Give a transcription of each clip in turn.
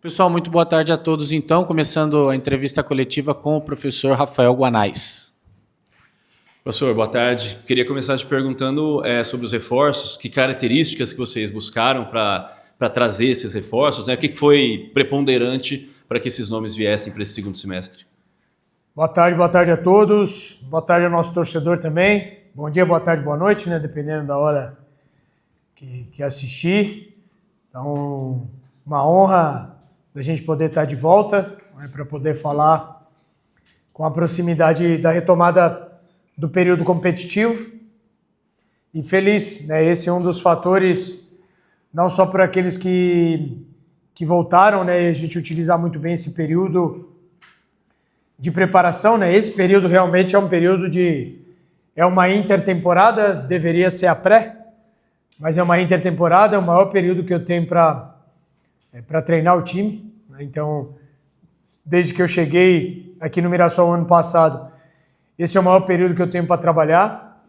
Pessoal, muito boa tarde a todos. Então, começando a entrevista coletiva com o professor Rafael Guanais. Professor, boa tarde. Queria começar te perguntando sobre os reforços, que características que vocês buscaram para trazer esses reforços, né? O que foi preponderante para que esses nomes viessem para esse segundo semestre? Boa tarde a todos. Boa tarde ao nosso torcedor também. Bom dia, boa tarde, boa noite, né? Dependendo da hora que assistir. Então, uma honra da gente poder estar de volta, né, para poder falar com a proximidade da retomada do período competitivo. E feliz, né? Esse é um dos fatores, não só para aqueles que voltaram, né? A gente utilizar muito bem esse período de preparação, né? Esse período realmente é um período é uma intertemporada, deveria ser a pré, mas é uma intertemporada, é o maior período que eu tenho para treinar o time. Então, desde que eu cheguei aqui no Mirassol ano passado, esse é o maior período que eu tenho para trabalhar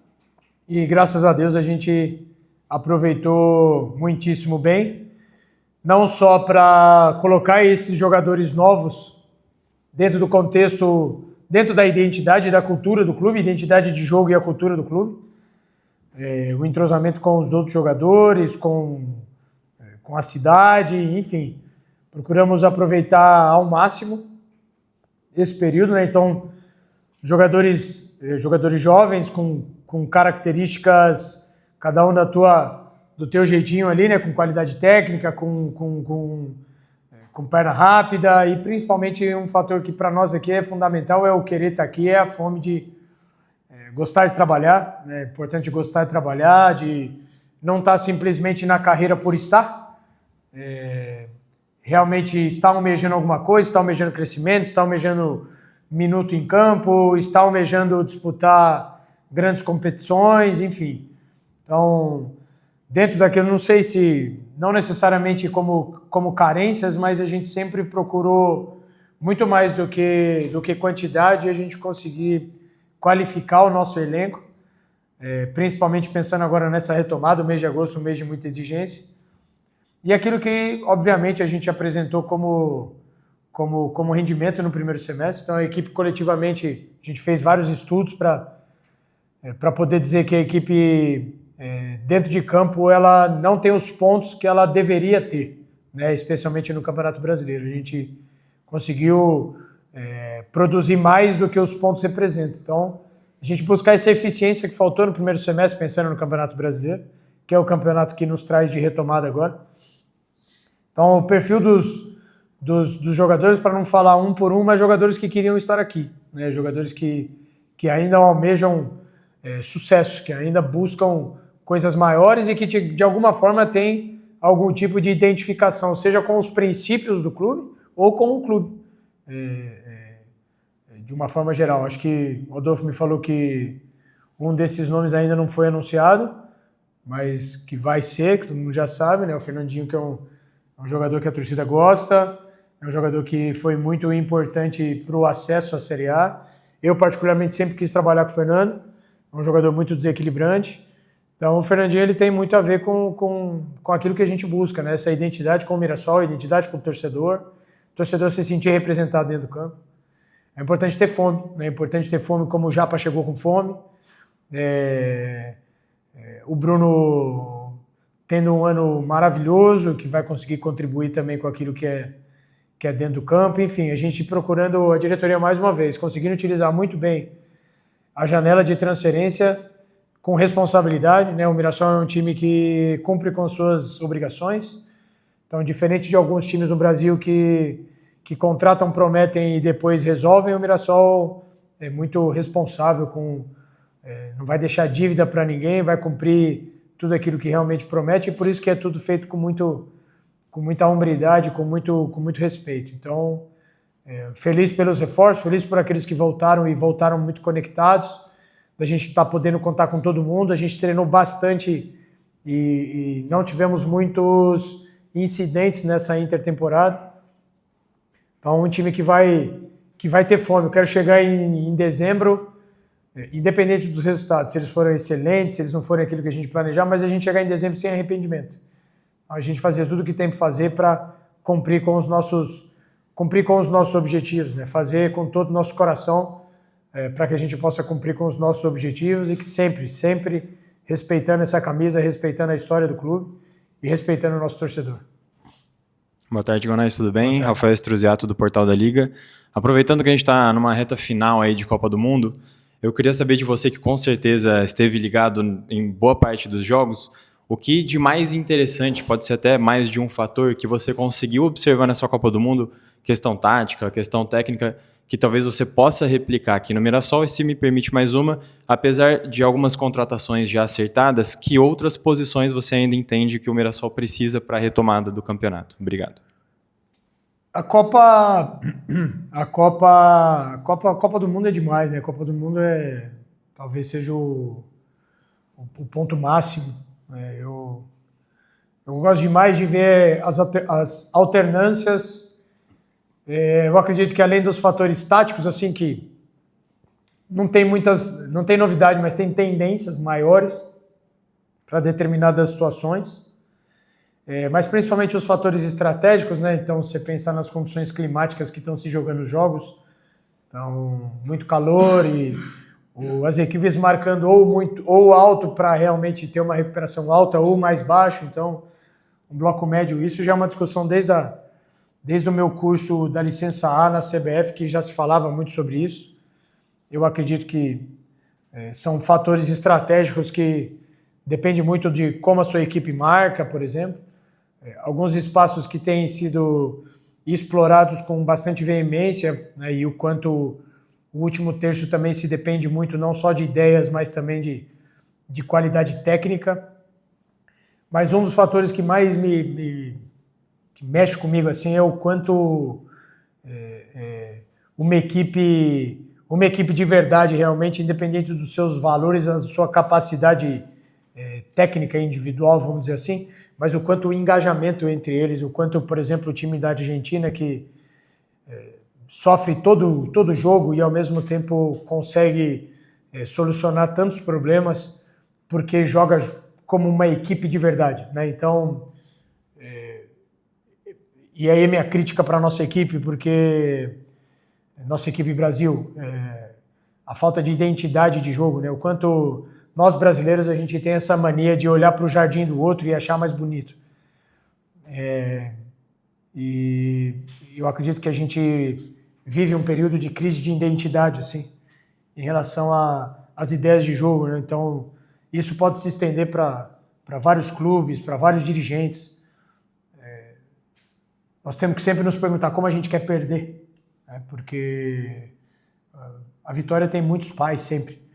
e graças a Deus a gente aproveitou muitíssimo bem, não só para colocar esses jogadores novos dentro do contexto, dentro da identidade e da cultura do clube, identidade de jogo e a cultura do clube, o entrosamento com os outros jogadores, com a cidade, enfim. Procuramos aproveitar ao máximo esse período, né? Então, jogadores jovens com características, cada um do teu jeitinho ali, né? Com qualidade técnica, com perna rápida e principalmente um fator que para nós aqui é fundamental é o querer estar aqui, é a fome de gostar de trabalhar, né? É importante gostar de trabalhar, de não estar simplesmente na carreira por estar, realmente está almejando alguma coisa, está almejando crescimento, está almejando minuto em campo, está almejando disputar grandes competições, enfim. Então, dentro daquilo, não sei se, não necessariamente como carências, mas a gente sempre procurou muito mais do que quantidade, a gente conseguir qualificar o nosso elenco, principalmente pensando agora nessa retomada, o mês de agosto, um mês de muita exigência. E aquilo que, obviamente, a gente apresentou como rendimento no primeiro semestre. Então, a equipe coletivamente, a gente fez vários estudos para poder dizer que a equipe, dentro de campo, ela não tem os pontos que ela deveria ter, né? Especialmente no Campeonato Brasileiro. A gente conseguiu produzir mais do que os pontos representam. Então, a gente buscar essa eficiência que faltou no primeiro semestre, pensando no Campeonato Brasileiro, que é o campeonato que nos traz de retomada agora. Então, o perfil dos jogadores, para não falar um por um, mas jogadores que queriam estar aqui, né? Jogadores que ainda almejam sucesso, que ainda buscam coisas maiores e que de alguma forma têm algum tipo de identificação, seja com os princípios do clube ou com o clube, de uma forma geral. Acho que o Rodolfo me falou que um desses nomes ainda não foi anunciado, mas que vai ser, que todo mundo já sabe, né? O Fernandinho, que é um jogador que a torcida gosta, é um jogador que foi muito importante para o acesso à Série A. Eu, particularmente, sempre quis trabalhar com o Fernando, é um jogador muito desequilibrante. Então, o Fernandinho ele tem muito a ver com aquilo que a gente busca, né? Essa identidade com o Mirassol, identidade com o torcedor se sentir representado dentro do campo. É importante ter fome, né? É importante ter fome como o Japa chegou com fome. O Bruno tendo um ano maravilhoso, que vai conseguir contribuir também com aquilo que é dentro do campo. Enfim, a gente procurando, a diretoria mais uma vez, conseguindo utilizar muito bem a janela de transferência com responsabilidade, né? O Mirassol é um time que cumpre com suas obrigações. Então, diferente de alguns times no Brasil que contratam, prometem e depois resolvem, o Mirassol é muito responsável não vai deixar dívida para ninguém, vai cumprir tudo aquilo que realmente promete, e por isso que é tudo feito com muita hombridade, com muito respeito. Então, feliz pelos reforços, feliz por aqueles que voltaram e voltaram muito conectados, da gente estar podendo contar com todo mundo. A gente treinou bastante e não tivemos muitos incidentes nessa intertemporada. Então, um time que vai ter fome. Eu quero chegar em dezembro, independente dos resultados, se eles forem excelentes, se eles não forem aquilo que a gente planejar, mas a gente chegar em dezembro sem arrependimento. A gente fazer tudo o que tem para fazer para cumprir com os nossos objetivos, né? Fazer com todo o nosso coração para que a gente possa cumprir com os nossos objetivos e que sempre respeitando essa camisa, respeitando a história do clube e respeitando o nosso torcedor. Boa tarde, Guanais, tudo bem? Rafael Estruziato do Portal da Liga. Aproveitando que a gente está numa reta final aí de Copa do Mundo, eu queria saber de você, que com certeza esteve ligado em boa parte dos jogos, o que de mais interessante, pode ser até mais de um fator, que você conseguiu observar na sua Copa do Mundo, questão tática, questão técnica, que talvez você possa replicar aqui no Mirassol, e se me permite mais uma, apesar de algumas contratações já acertadas, que outras posições você ainda entende que o Mirassol precisa para a retomada do campeonato? Obrigado. A Copa do Mundo é demais, né? A Copa do Mundo talvez seja o ponto máximo. Eu gosto demais de ver as alternâncias. Eu acredito que além dos fatores táticos, assim, que não tem novidade, mas tem tendências maiores para determinadas situações. Mas principalmente os fatores estratégicos, né? Então, você pensar nas condições climáticas que estão se jogando os jogos, então, muito calor e as equipes marcando ou alto para realmente ter uma recuperação alta ou mais baixo, então um bloco médio. Isso já é uma discussão desde o meu curso da licença A na CBF, que já se falava muito sobre isso. Eu acredito que são fatores estratégicos que dependem muito de como a sua equipe marca, por exemplo. Alguns espaços que têm sido explorados com bastante veemência, né, e o quanto o último terço também se depende muito não só de ideias, mas também de qualidade técnica. Mas um dos fatores que mais que mexe comigo assim, é o quanto uma equipe de verdade, realmente, independente dos seus valores, da sua capacidade técnica individual, vamos dizer assim, mas o quanto o engajamento entre eles, o quanto, por exemplo, o time da Argentina, que sofre todo jogo e ao mesmo tempo consegue solucionar tantos problemas porque joga como uma equipe de verdade, né? Então, e aí minha crítica para a nossa equipe, porque nossa equipe Brasil, a falta de identidade de jogo, né? O quanto nós brasileiros a gente tem essa mania de olhar para o jardim do outro e achar mais bonito. E eu acredito que a gente vive um período de crise de identidade, assim, em relação às ideias de jogo, né? Então, isso pode se estender para vários clubes, para vários dirigentes. Nós temos que sempre nos perguntar como a gente quer perder, né? Porque a vitória tem muitos pais sempre.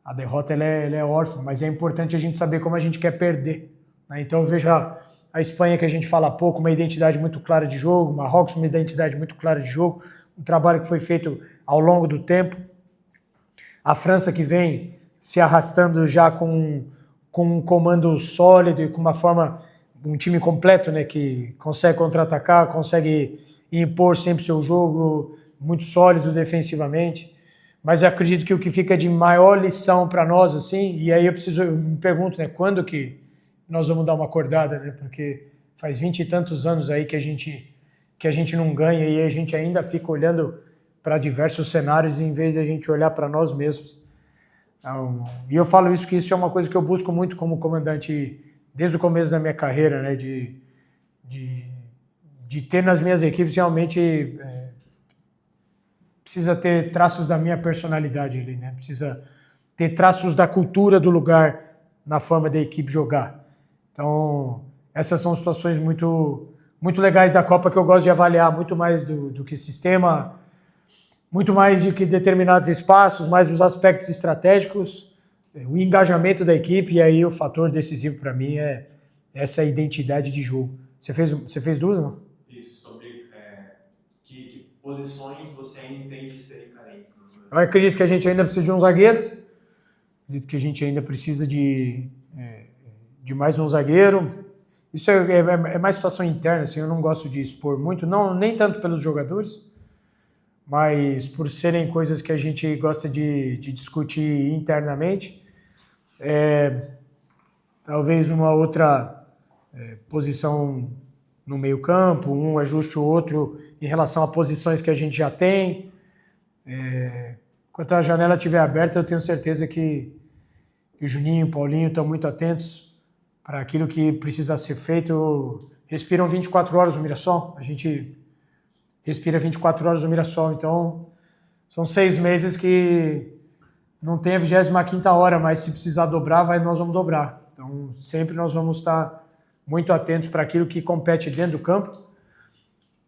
A derrota ela é órfã, mas é importante a gente saber como a gente quer perder, né? Então eu vejo a Espanha, que a gente fala pouco, uma identidade muito clara de jogo, Marrocos, uma identidade muito clara de jogo, um trabalho que foi feito ao longo do tempo. A França, que vem se arrastando já com um comando sólido e com uma forma, um time completo, né, que consegue contra-atacar, consegue impor sempre seu jogo, muito sólido defensivamente. Mas eu acredito que o que fica de maior lição para nós, assim, e aí eu me pergunto, né, quando que nós vamos dar uma acordada, né? Porque faz 20 e tantos anos aí que a gente não ganha e a gente ainda fica olhando para diversos cenários em vez de a gente olhar para nós mesmos. Então, e eu falo isso, que isso é uma coisa que eu busco muito como comandante desde o começo da minha carreira, né? De ter nas minhas equipes realmente precisa ter traços da minha personalidade ali, né? Precisa ter traços da cultura do lugar na forma da equipe jogar. Então, essas são situações muito, muito legais da Copa que eu gosto de avaliar, muito mais do que sistema, muito mais do que determinados espaços, mais os aspectos estratégicos, o engajamento da equipe, e aí o fator decisivo para mim é essa identidade de jogo. Você fez duas, não? Isso, sobre que posições você ainda entende serem carentes. Eu acredito que a gente ainda precisa de um zagueiro, acredito que a gente ainda precisa de mais um zagueiro. Isso é mais situação interna, assim, eu não gosto de expor muito, não, nem tanto pelos jogadores, mas por serem coisas que a gente gosta de discutir internamente. Talvez uma outra posição no meio campo, um ajuste ou outro em relação a posições que a gente já tem. Enquanto a janela estiver aberta, eu tenho certeza que o Juninho e o Paulinho estão muito atentos para aquilo que precisa ser feito. Respiram 24 horas no Mirassol, a gente respira 24 horas no Mirassol, então são 6 meses que não tem a 25ª hora, mas se precisar dobrar, nós vamos dobrar. Então sempre nós vamos estar muito atentos para aquilo que compete dentro do campo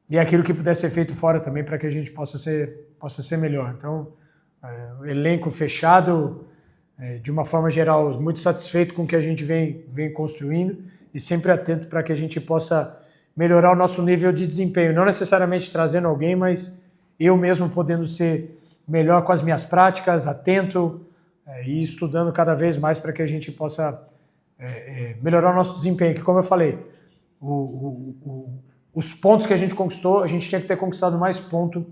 e aquilo que puder ser feito fora também, para que a gente possa ser melhor. Então, o elenco fechado, de uma forma geral, muito satisfeito com o que a gente vem construindo e sempre atento para que a gente possa melhorar o nosso nível de desempenho. Não necessariamente trazendo alguém, mas eu mesmo podendo ser melhor com as minhas práticas, atento e estudando cada vez mais para que a gente possa melhorar o nosso desempenho. Que, como eu falei, os pontos que a gente conquistou, a gente tinha que ter conquistado mais ponto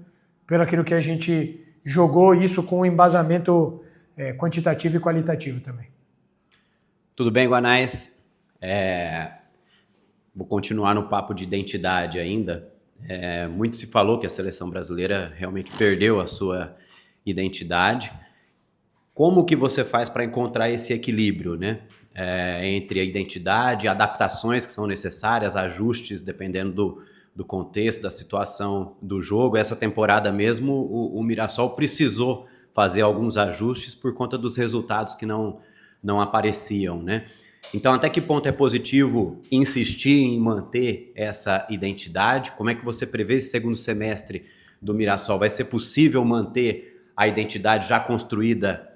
pelo aquilo que a gente jogou, isso com um embasamento quantitativo e qualitativo também. Tudo bem, Guanais? Vou continuar no papo de identidade ainda. Muito se falou que a seleção brasileira realmente perdeu a sua identidade. Como que você faz para encontrar esse equilíbrio, né? Entre a identidade, adaptações que são necessárias, ajustes dependendo do contexto, da situação do jogo. Essa temporada mesmo, o Mirassol precisou fazer alguns ajustes por conta dos resultados que não apareciam, né? Então, até que ponto é positivo insistir em manter essa identidade? Como é que você prevê esse segundo semestre do Mirassol? Vai ser possível manter a identidade já construída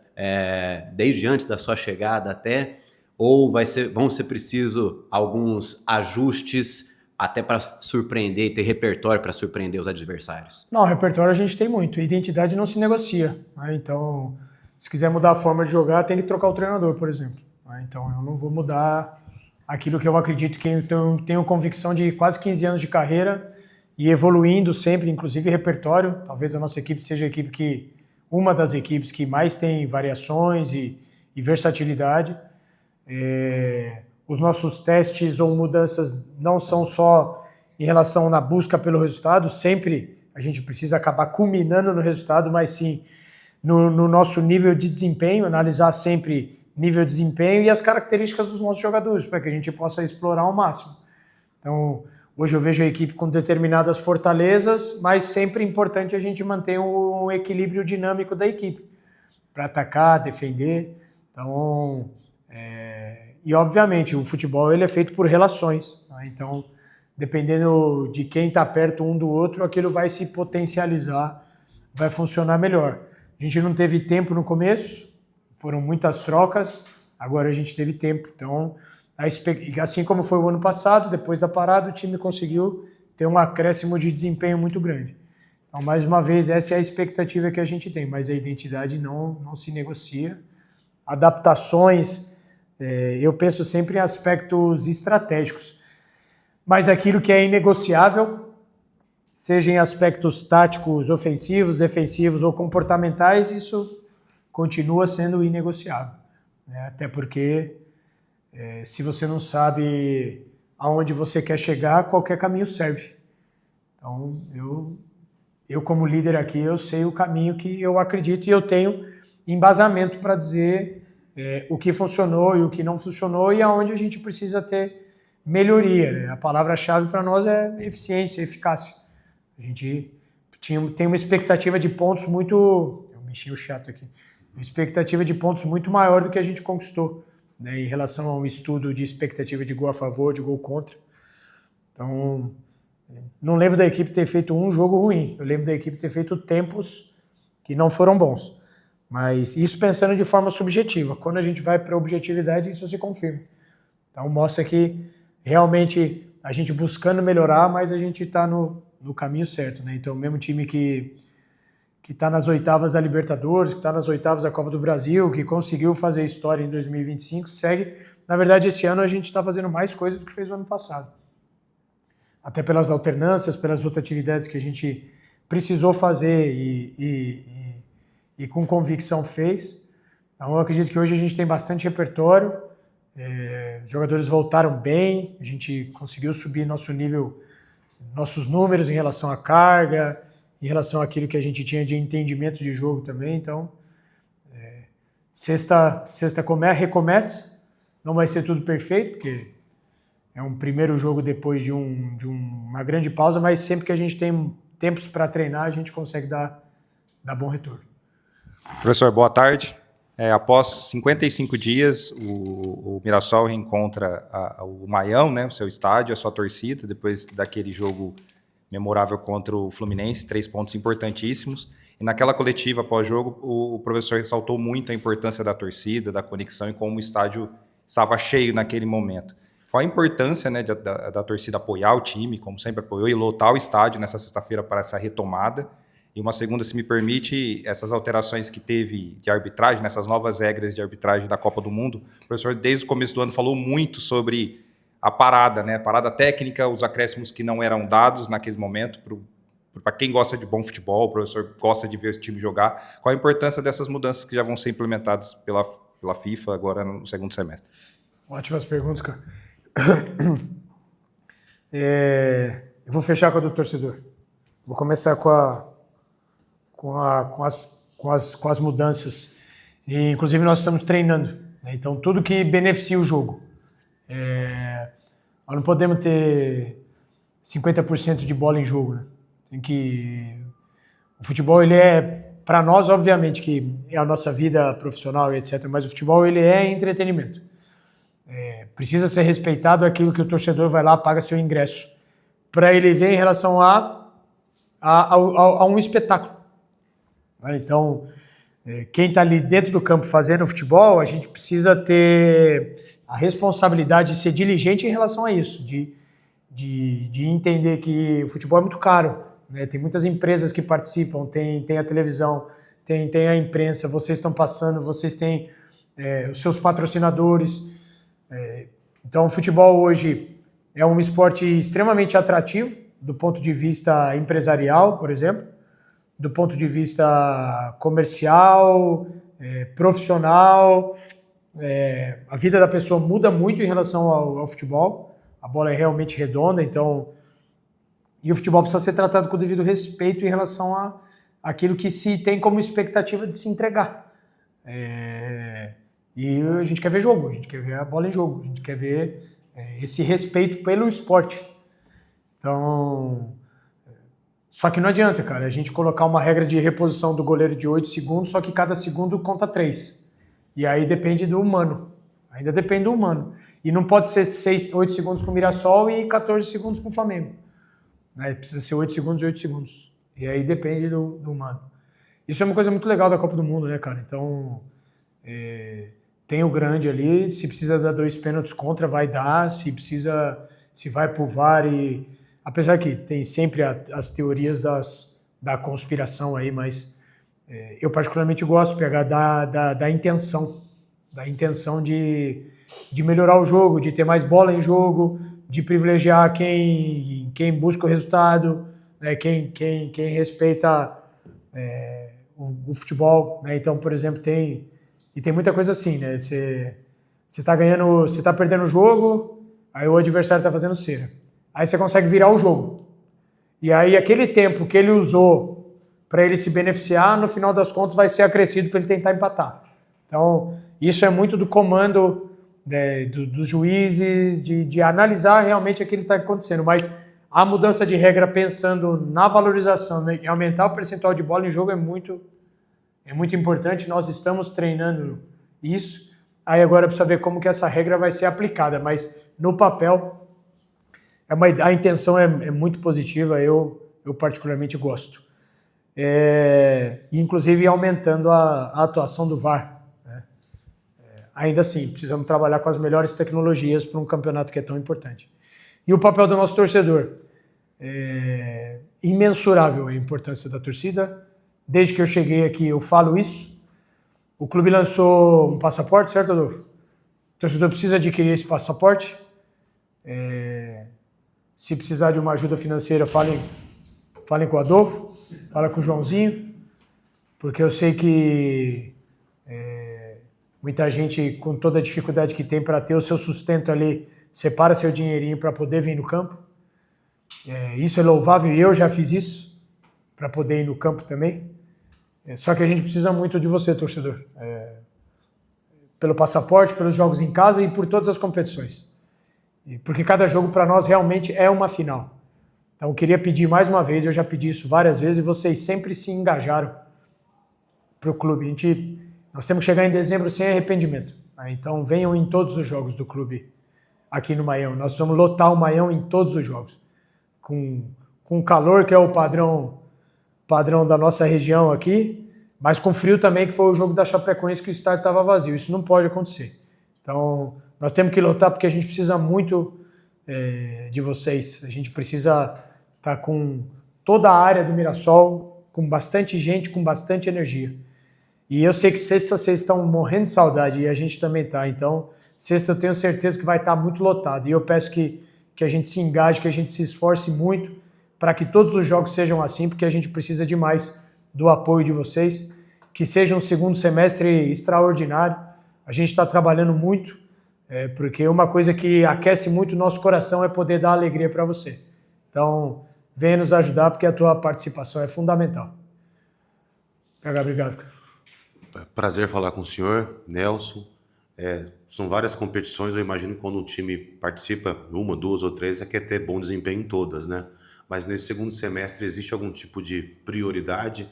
desde antes da sua chegada até? Ou vão ser preciso alguns ajustes até para surpreender e ter repertório para surpreender os adversários? Não, repertório a gente tem muito. Identidade não se negocia, né? Então, se quiser mudar a forma de jogar, tem que trocar o treinador, por exemplo. Então, eu não vou mudar aquilo que eu acredito, que eu tenho convicção de quase 15 anos de carreira e evoluindo sempre, inclusive repertório. Talvez a nossa equipe seja uma das equipes que mais tem variações e versatilidade. Os nossos testes ou mudanças não são só em relação na busca pelo resultado, sempre a gente precisa acabar culminando no resultado, mas sim no nosso nível de desempenho, analisar sempre nível de desempenho e as características dos nossos jogadores, para que a gente possa explorar ao máximo. Então, hoje eu vejo a equipe com determinadas fortalezas, mas sempre é importante a gente manter um equilíbrio dinâmico da equipe, para atacar, defender. Então, e obviamente o futebol ele é feito por relações, né? Então, dependendo de quem está perto um do outro, aquilo vai se potencializar, vai funcionar melhor. A gente não teve tempo no começo, foram muitas trocas, agora a gente teve tempo. Então, assim como foi o ano passado, depois da parada, o time conseguiu ter um acréscimo de desempenho muito grande. Então, mais uma vez, essa é a expectativa que a gente tem, mas a identidade não se negocia. Adaptações, eu penso sempre em aspectos estratégicos, mas aquilo que é inegociável, seja em aspectos táticos, ofensivos, defensivos ou comportamentais, isso continua sendo inegociável, né? Até porque se você não sabe aonde você quer chegar, qualquer caminho serve. Então, eu como líder aqui, eu sei o caminho que eu acredito e eu tenho embasamento para dizer o que funcionou e o que não funcionou e aonde a gente precisa ter melhoria, né? A palavra-chave para nós é eficiência, eficácia. A gente tem uma expectativa de pontos muito... Eu mexi o chato aqui. Uma expectativa de pontos muito maior do que a gente conquistou, né, em relação a um estudo de expectativa de gol a favor, de gol contra. Então, não lembro da equipe ter feito um jogo ruim. Eu lembro da equipe ter feito tempos que não foram bons. Mas isso pensando de forma subjetiva. Quando a gente vai para a objetividade, isso se confirma. Então, mostra que realmente a gente buscando melhorar, mas a gente está no caminho certo, né? Então, o mesmo time que está nas oitavas da Libertadores, que está nas oitavas da Copa do Brasil, que conseguiu fazer história em 2025, segue. Na verdade, esse ano a gente está fazendo mais coisa do que fez no ano passado. Até pelas alternâncias, pelas rotatividades que a gente precisou fazer e com convicção fez. Então, eu acredito que hoje a gente tem bastante repertório, Os jogadores voltaram bem, a gente conseguiu subir nosso nível, nossos números em relação à carga, em relação àquilo que a gente tinha de entendimento de jogo também. Então, sexta recomeça, não vai ser tudo perfeito, porque é um primeiro jogo depois de uma grande pausa, mas sempre que a gente tem tempos para treinar, a gente consegue dar bom retorno. Professor, boa tarde. Após 55 dias, o Mirassol reencontra o Maião, né, o seu estádio, a sua torcida, depois daquele jogo memorável contra o Fluminense, 3 pontos importantíssimos. E naquela coletiva pós-jogo, o professor ressaltou muito a importância da torcida, da conexão e como o estádio estava cheio naquele momento. Qual a importância, né, da torcida apoiar o time, como sempre apoiou, e lotar o estádio nessa sexta-feira para essa retomada? E uma segunda, se me permite, essas alterações que teve de arbitragem, nessas novas regras de arbitragem da Copa do Mundo, o professor, desde o começo do ano, falou muito sobre a parada, né? A parada técnica, os acréscimos que não eram dados naquele momento, para quem gosta de bom futebol, o professor gosta de ver o time jogar. Qual a importância dessas mudanças que já vão ser implementadas pela FIFA agora no segundo semestre? Ótimas perguntas, cara. Eu vou fechar com a do torcedor. Vou começar com as mudanças. E, inclusive, nós estamos treinando, né? Então, tudo que beneficia o jogo. Nós não podemos ter 50% de bola em jogo, né? O futebol, ele para nós, obviamente, que é a nossa vida profissional e etc., mas o futebol, ele é entretenimento. Precisa ser respeitado aquilo que o torcedor vai lá, paga seu ingresso, para ele ver em relação a um espetáculo. Então, quem está ali dentro do campo fazendo futebol, a gente precisa ter a responsabilidade de ser diligente em relação a isso, de entender que o futebol é muito caro, né? Tem muitas empresas que participam, tem a televisão, tem a imprensa, vocês estão passando, vocês têm os seus patrocinadores. Então, o futebol hoje é um esporte extremamente atrativo do ponto de vista empresarial, por exemplo, do ponto de vista comercial, profissional. A vida da pessoa muda muito em relação ao futebol. A bola é realmente redonda, então... E o futebol precisa ser tratado com o devido respeito em relação àquilo que se tem como expectativa de se entregar. E a gente quer ver jogo, a gente quer ver a bola em jogo, a gente quer ver esse respeito pelo esporte. Então... Só que não adianta, cara, a gente colocar uma regra de reposição do goleiro de 8 segundos, só que cada segundo conta 3. E aí depende do humano. Ainda depende do humano. E não pode ser 8 segundos para o Mirassol e 14 segundos para o Flamengo. Precisa ser 8 segundos e 8 segundos. E aí depende do humano. Isso é uma coisa muito legal da Copa do Mundo, né, cara? Então, tem o grande ali, se precisa dar 2 pênaltis contra, vai dar. Se vai pro VAR e... Apesar que tem sempre as teorias da conspiração aí, mas eu particularmente gosto da intenção. Da intenção de melhorar o jogo, de ter mais bola em jogo, de privilegiar quem busca o resultado, né, quem respeita o futebol, né? Então, por exemplo, tem muita coisa assim, né? Você tá perdendo o jogo, aí o adversário tá fazendo cera. Aí você consegue virar o jogo. E aí aquele tempo que ele usou para ele se beneficiar, no final das contas vai ser acrescido para ele tentar empatar. Então, isso é muito do comando dos juízes, de analisar realmente aquilo que está acontecendo. Mas a mudança de regra pensando na valorização, né, e aumentar o percentual de bola em jogo é muito importante. Nós estamos treinando isso. Aí agora precisa ver como que essa regra vai ser aplicada. Mas no papel... a intenção é muito positiva, eu particularmente gosto. Inclusive aumentando a atuação do VAR. Né? Ainda assim, precisamos trabalhar com as melhores tecnologias para um campeonato que é tão importante. E o papel do nosso torcedor? Imensurável a importância da torcida. Desde que eu cheguei aqui eu falo isso. O clube lançou um passaporte, certo, Adolfo? O torcedor precisa adquirir esse passaporte. Se precisar de uma ajuda financeira, falem com o Adolfo, fala com o Joãozinho, porque eu sei que Muita gente, com toda a dificuldade que tem para ter o seu sustento ali, separa seu dinheirinho para poder vir no campo. Isso é louvável e eu já fiz isso, para poder ir no campo também. Só que a gente precisa muito de você, torcedor. Pelo passaporte, pelos jogos em casa e por todas as competições. Porque cada jogo para nós realmente é uma final. Então eu queria pedir mais uma vez, eu já pedi isso várias vezes e vocês sempre se engajaram para o clube. Nós temos que chegar em dezembro sem arrependimento. Então venham em todos os jogos do clube aqui no Maião. Nós vamos lotar o Maião em todos os jogos. Com o calor, que é o padrão da nossa região aqui, mas com frio também, que foi o jogo da Chapecoense, que o estádio estava vazio. Isso não pode acontecer. Então nós temos que lotar porque a gente precisa muito de vocês. A gente precisa estar com toda a área do Mirassol, com bastante gente, com bastante energia. E eu sei que sexta vocês estão morrendo de saudade e a gente também está. Então, sexta eu tenho certeza que vai estar muito lotado. E eu peço que a gente se engaje, que a gente se esforce muito para que todos os jogos sejam assim, porque a gente precisa demais do apoio de vocês. Que seja um segundo semestre extraordinário. A gente está trabalhando muito, porque uma coisa que aquece muito o nosso coração é poder dar alegria para você. Então, venha nos ajudar, porque a tua participação é fundamental. Obrigado. Prazer falar com o senhor, Nelson. São várias competições, eu imagino que quando um time participa, uma, duas ou três, quer ter bom desempenho em todas, né? Mas nesse segundo semestre existe algum tipo de prioridade?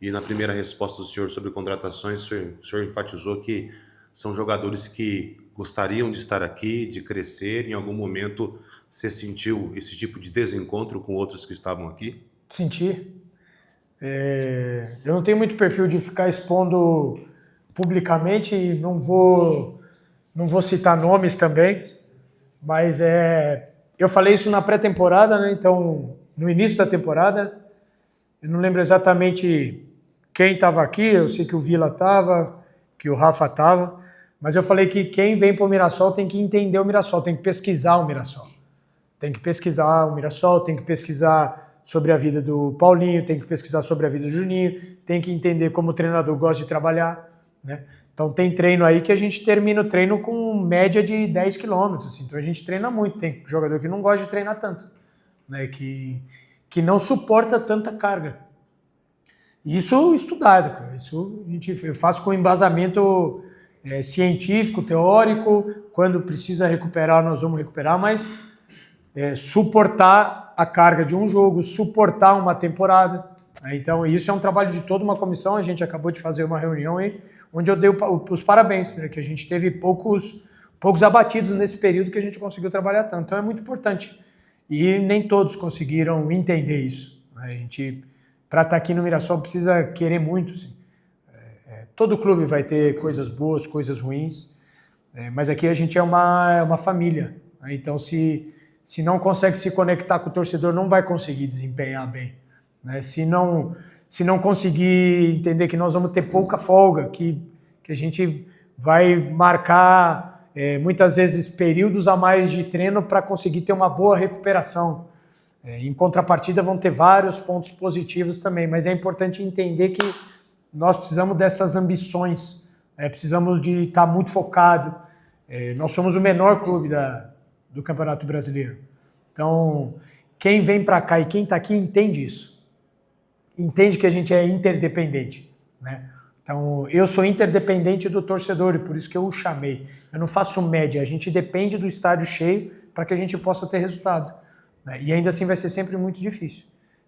E na primeira resposta do senhor sobre contratações, o senhor enfatizou que são jogadores que gostariam de estar aqui, de crescer. Em algum momento você sentiu esse tipo de desencontro com outros que estavam aqui? Senti. Eu não tenho muito perfil de ficar expondo publicamente, não vou citar nomes também, mas eu falei isso na pré-temporada, né? Então, no início da temporada, eu não lembro exatamente quem estava aqui, eu sei que o Vila estava, que o Rafa estava, mas eu falei que quem vem para o Mirassol tem que entender o Mirassol, tem que pesquisar o Mirassol. Tem que pesquisar o Mirassol, tem que pesquisar sobre a vida do Paulinho, tem que pesquisar sobre a vida do Juninho, tem que entender como o treinador gosta de trabalhar, né? Então tem treino aí que a gente termina o treino com média de 10 quilômetros, assim. Então a gente treina muito, tem jogador que não gosta de treinar tanto, né? Que não suporta tanta carga. Isso estudado, cara. Isso eu faço com embasamento científico, teórico. Quando precisa recuperar, nós vamos recuperar, mas suportar a carga de um jogo, suportar uma temporada. Então, isso é um trabalho de toda uma comissão. A gente acabou de fazer uma reunião aí, onde eu dei os parabéns, né? Que a gente teve poucos abatidos nesse período que a gente conseguiu trabalhar tanto. Então, é muito importante. E nem todos conseguiram entender isso. A gente, para estar aqui no Mirassol, precisa querer muito. Assim. Todo clube vai ter coisas boas, coisas ruins, mas aqui a gente é uma família. Né? Então, se não consegue se conectar com o torcedor, não vai conseguir desempenhar bem. Né? Se não conseguir entender que nós vamos ter pouca folga, que a gente vai marcar muitas vezes períodos a mais de treino para conseguir ter uma boa recuperação. Em contrapartida vão ter vários pontos positivos também, mas é importante entender que nós precisamos dessas ambições, precisamos de estar muito focado. Nós somos o menor clube do Campeonato Brasileiro. Então, quem vem para cá e quem está aqui entende isso. Entende que a gente é interdependente, né? Então, eu sou interdependente do torcedor e por isso que eu o chamei. Eu não faço média, a gente depende do estádio cheio para que a gente possa ter resultado. Né? E ainda assim vai ser sempre muito difícil.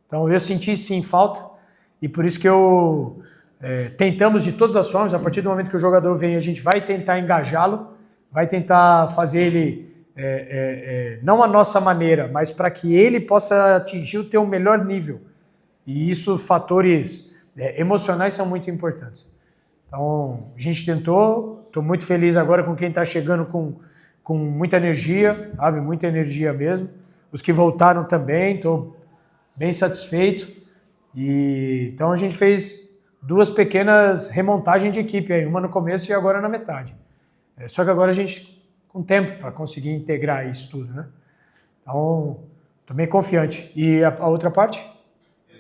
Então, eu senti sim falta e por isso que tentamos de todas as formas, a partir do momento que o jogador vem, a gente vai tentar engajá-lo, vai tentar fazer ele, não a nossa maneira, mas para que ele possa atingir o teu melhor nível. E isso, fatores emocionais são muito importantes. Então, a gente tentou, estou muito feliz agora com quem está chegando com muita energia, sabe? Muita energia mesmo. Os que voltaram também, estou bem satisfeito. Então, a gente fez 2 pequenas remontagens de equipe, aí, uma no começo e agora na metade. Só que agora a gente, com tempo para conseguir integrar isso tudo, né? Então, estou bem confiante. E a outra parte? A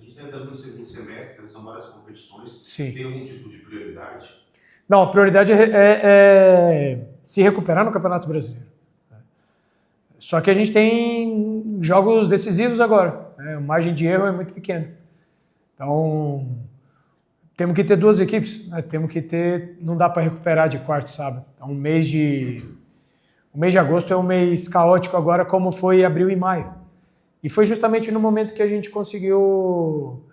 gente está entrando no segundo semestre, são várias competições. Sim. Tem algum tipo de prioridade? Não, a prioridade é se recuperar no Campeonato Brasileiro. Só que a gente tem jogos decisivos agora. Né? A margem de erro é muito pequena. Então, temos que ter 2 equipes. Né? Temos que ter... Não dá para recuperar de quarta e sábado. Então, o mês de agosto é um mês caótico agora, como foi abril e maio. E foi justamente no momento que a gente conseguiu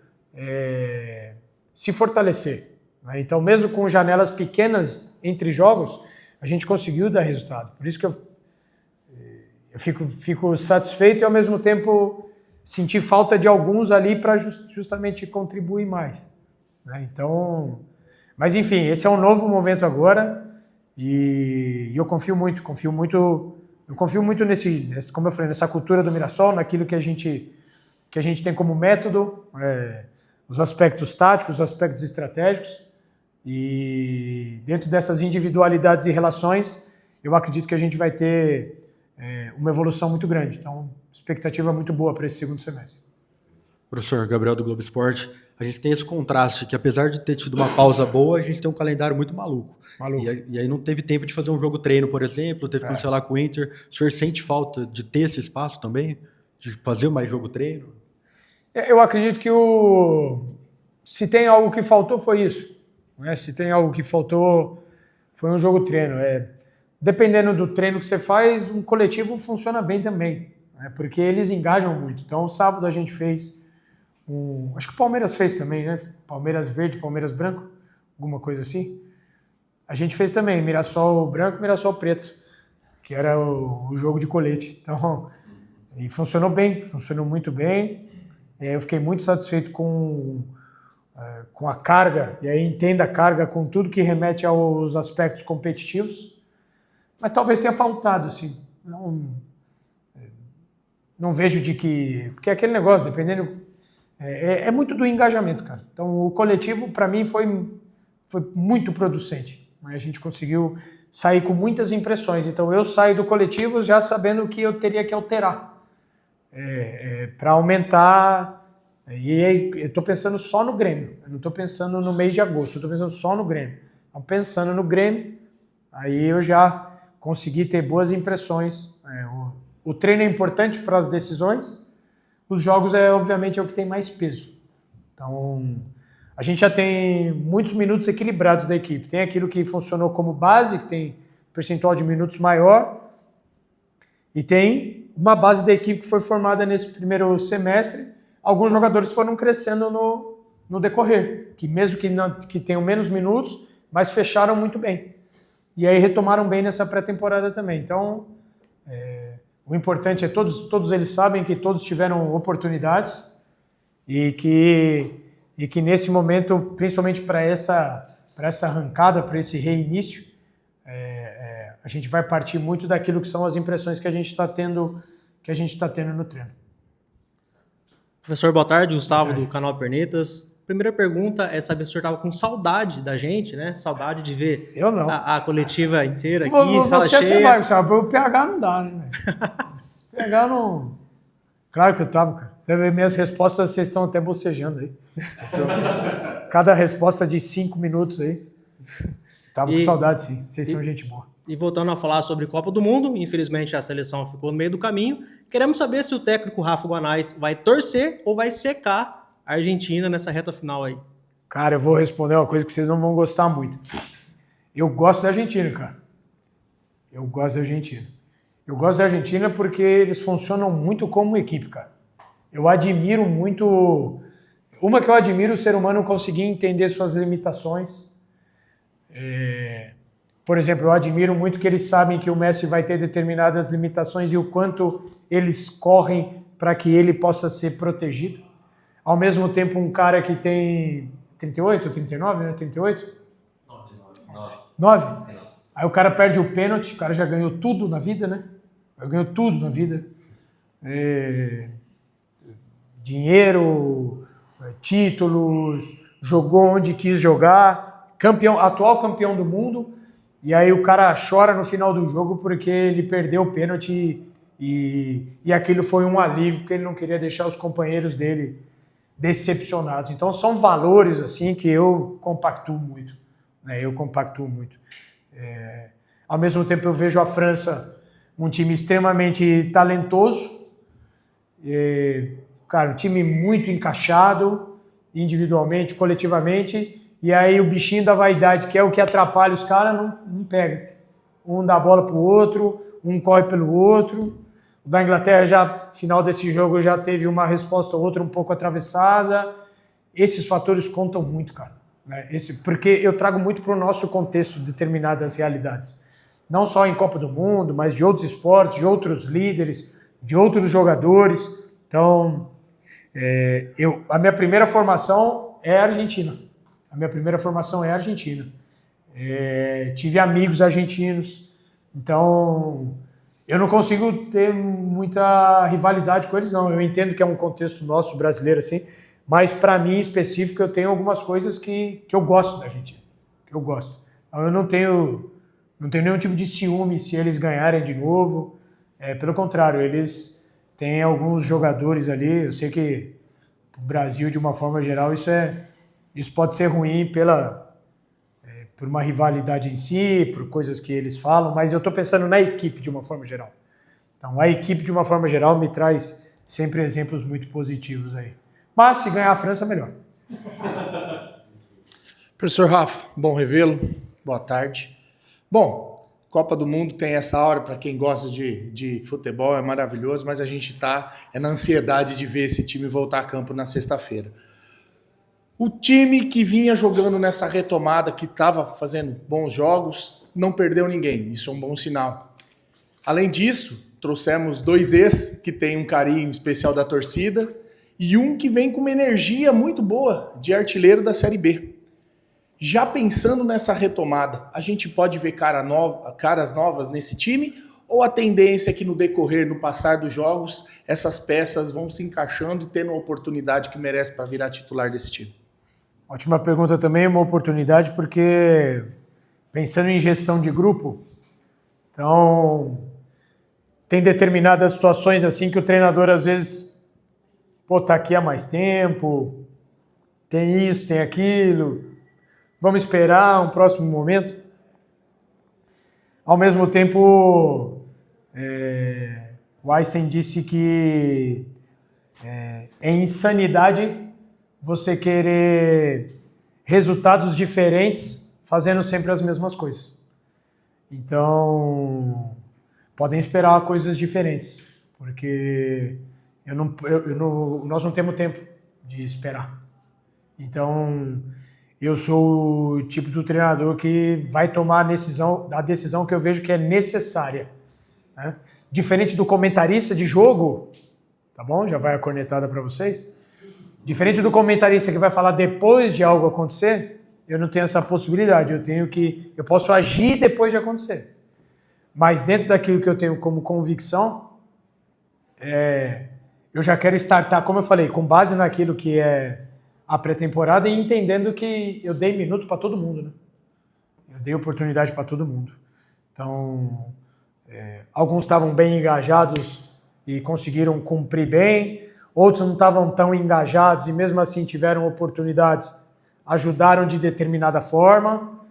se fortalecer. Né? Então, mesmo com janelas pequenas entre jogos, a gente conseguiu dar resultado. Por isso que eu fico satisfeito e, ao mesmo tempo, senti falta de alguns ali para justamente contribuir mais. Né? Então, mas, enfim, esse é um novo momento agora e eu confio muito nesse, como eu falei, nessa cultura do Mirassol, naquilo que a gente tem como método, os aspectos táticos, os aspectos estratégicos. E dentro dessas individualidades e relações, eu acredito que a gente vai ter uma evolução muito grande. Então, expectativa muito boa para esse segundo semestre. Professor Gabriel do Globo Esporte, a gente tem esse contraste que, apesar de ter tido uma pausa boa, a gente tem um calendário muito maluco. E aí não teve tempo de fazer um jogo treino, por exemplo, teve que cancelar com o Inter. O senhor sente falta de ter esse espaço também? De fazer mais jogo treino? Eu acredito que se tem algo que faltou, foi isso. Né? Se tem algo que faltou, foi um jogo treino. Dependendo do treino que você faz, um coletivo funciona bem também, né? Porque eles engajam muito. Então, sábado a gente fez acho que o Palmeiras fez também, né? Palmeiras verde, Palmeiras branco, alguma coisa assim. A gente fez também Mirassol branco, Mirassol preto, que era o jogo de colete. Então, e funcionou bem, funcionou muito bem. Eu fiquei muito satisfeito com a carga, e aí entenda a carga com tudo que remete aos aspectos competitivos, mas talvez tenha faltado, assim. Não vejo de que... Porque é aquele negócio, dependendo... É muito do engajamento, cara. Então, o coletivo, para mim, foi muito producente. A gente conseguiu sair com muitas impressões. Então, eu saio do coletivo já sabendo que eu teria que alterar para aumentar... E aí, eu estou pensando só no Grêmio. Eu não estou pensando no mês de agosto. Eu estou pensando só no Grêmio. Então, pensando no Grêmio, aí eu já consegui ter boas impressões. O treino é importante para as decisões. Os jogos, obviamente, é o que tem mais peso. Então, a gente já tem muitos minutos equilibrados da equipe. Tem aquilo que funcionou como base, que tem percentual de minutos maior. E tem uma base da equipe que foi formada nesse primeiro semestre. Alguns jogadores foram crescendo no decorrer, que mesmo que tenham menos minutos, mas fecharam muito bem. E aí retomaram bem nessa pré-temporada também. Então, o importante é todos eles sabem que todos tiveram oportunidades e que nesse momento, principalmente para essa arrancada, para esse reinício, a gente vai partir muito daquilo que são as impressões que a gente está tendo no treino. Professor, boa tarde. Gustavo, do canal Pernetas. Primeira pergunta é saber se o senhor estava com saudade da gente, né? Saudade de ver eu não. A coletiva inteira aqui, sala cheia. Você até vai, sabe? O PH não dá, né? O PH não... Claro que eu tava, cara. Você vê minhas respostas, vocês estão até bocejando aí. Cada resposta de 5 minutos aí. Tava com saudade, sim. Vocês são gente boa. E voltando a falar sobre Copa do Mundo, infelizmente a seleção ficou no meio do caminho. Queremos saber se o técnico Rafa Guanais vai torcer ou vai secar a Argentina nessa reta final aí. Cara, eu vou responder uma coisa que vocês não vão gostar muito. Eu gosto da Argentina, cara. Eu gosto da Argentina. Eu gosto da Argentina porque eles funcionam muito como equipe, cara. Eu admiro muito... Uma que eu admiro, o ser humano conseguir entender suas limitações. Por exemplo, eu admiro muito que eles sabem que o Messi vai ter determinadas limitações e o quanto eles correm para que ele possa ser protegido. Ao mesmo tempo, um cara que tem 38, 39, né? 38? 9. Aí o cara perde o pênalti, o cara já ganhou tudo na vida, né? Já ganhou tudo na vida. Dinheiro, títulos, jogou onde quis jogar, atual campeão do mundo. E aí o cara chora no final do jogo porque ele perdeu o pênalti e aquilo foi um alívio, porque ele não queria deixar os companheiros dele decepcionados. Então são valores assim que eu compactuo muito. né? Eu compactuo muito. Ao mesmo tempo eu vejo a França um time extremamente talentoso, cara, um time muito encaixado, individualmente, coletivamente, e aí o bichinho da vaidade, que é o que atrapalha os caras, não pega. Um dá a bola pro outro, um corre pelo outro. O da Inglaterra, já final desse jogo, já teve uma resposta ou outra um pouco atravessada. Esses fatores contam muito, cara, né? Porque eu trago muito para o nosso contexto determinadas realidades. Não só em Copa do Mundo, mas de outros esportes, de outros líderes, de outros jogadores. Então, a minha primeira formação é Argentina. Tive amigos argentinos, então eu não consigo ter muita rivalidade com eles, não. Eu entendo que é um contexto nosso brasileiro, assim, mas para mim, em específico, eu tenho algumas coisas que eu gosto da Argentina, que eu gosto. Então, eu não tenho nenhum tipo de ciúme se eles ganharem de novo. Pelo contrário, eles têm alguns jogadores ali. Eu sei que o Brasil, de uma forma geral, isso pode ser ruim por uma rivalidade em si, por coisas que eles falam, mas eu estou pensando na equipe de uma forma geral. Então, a equipe, de uma forma geral, me traz sempre exemplos muito positivos aí. Mas, se ganhar a França, melhor. Professor Rafa, bom revê-lo. Boa tarde. Bom, Copa do Mundo tem essa hora, para quem gosta de futebol, é maravilhoso, mas a gente está na ansiedade de ver esse time voltar a campo na sexta-feira. O time que vinha jogando nessa retomada, que estava fazendo bons jogos, não perdeu ninguém. Isso é um bom sinal. Além disso, trouxemos 2 ex que têm um carinho especial da torcida e um que vem com uma energia muito boa de artilheiro da Série B. Já pensando nessa retomada, a gente pode ver caras novas nesse time? Ou a tendência é que no decorrer, no passar dos jogos, essas peças vão se encaixando e tendo a oportunidade que merece para virar titular desse time? Ótima pergunta também, uma oportunidade, porque pensando em gestão de grupo, então tem determinadas situações assim que o treinador às vezes tá aqui há mais tempo, tem isso, tem aquilo, vamos esperar um próximo momento. Ao mesmo tempo, o Einstein disse que é insanidade você querer resultados diferentes fazendo sempre as mesmas coisas. Então, podem esperar coisas diferentes, porque nós não temos tempo de esperar. Então, eu sou o tipo do treinador que vai tomar a decisão que eu vejo que é necessária, né? Diferente do comentarista de jogo, tá bom? Já vai a cornetada para vocês. Diferente do comentarista que vai falar depois de algo acontecer, eu não tenho essa possibilidade. Eu posso agir depois de acontecer. Mas dentro daquilo que eu tenho como convicção, eu já quero startar, como eu falei, com base naquilo que é a pré-temporada e entendendo que eu dei minuto para todo mundo, né? Eu dei oportunidade para todo mundo. Então, alguns estavam bem engajados e conseguiram cumprir bem, outros não estavam tão engajados e mesmo assim tiveram oportunidades, ajudaram de determinada forma.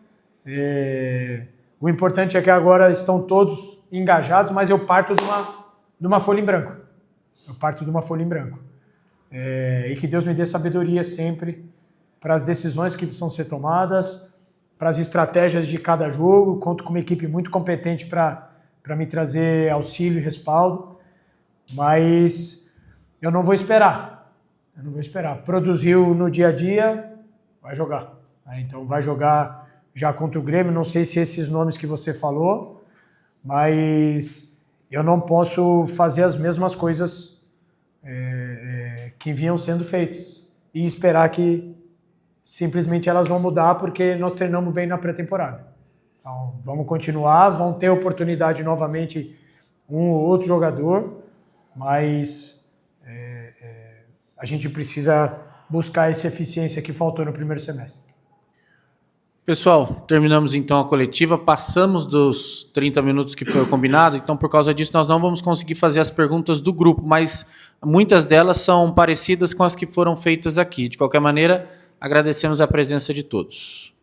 O importante é que agora estão todos engajados, mas eu parto de uma folha em branco. E que Deus me dê sabedoria sempre para as decisões que precisam ser tomadas, para as estratégias de cada jogo. Conto com uma equipe muito competente para me trazer auxílio e respaldo, mas eu não vou esperar. Produziu no dia a dia, vai jogar. Então vai jogar já contra o Grêmio, não sei se esses nomes que você falou, mas eu não posso fazer as mesmas coisas que vinham sendo feitas e esperar que simplesmente elas vão mudar porque nós treinamos bem na pré-temporada. Então, vamos continuar, vão ter oportunidade novamente um ou outro jogador, mas a gente precisa buscar essa eficiência que faltou no primeiro semestre. Pessoal, terminamos então a coletiva, passamos dos 30 minutos que foi o combinado, então por causa disso nós não vamos conseguir fazer as perguntas do grupo, mas muitas delas são parecidas com as que foram feitas aqui. De qualquer maneira, agradecemos a presença de todos.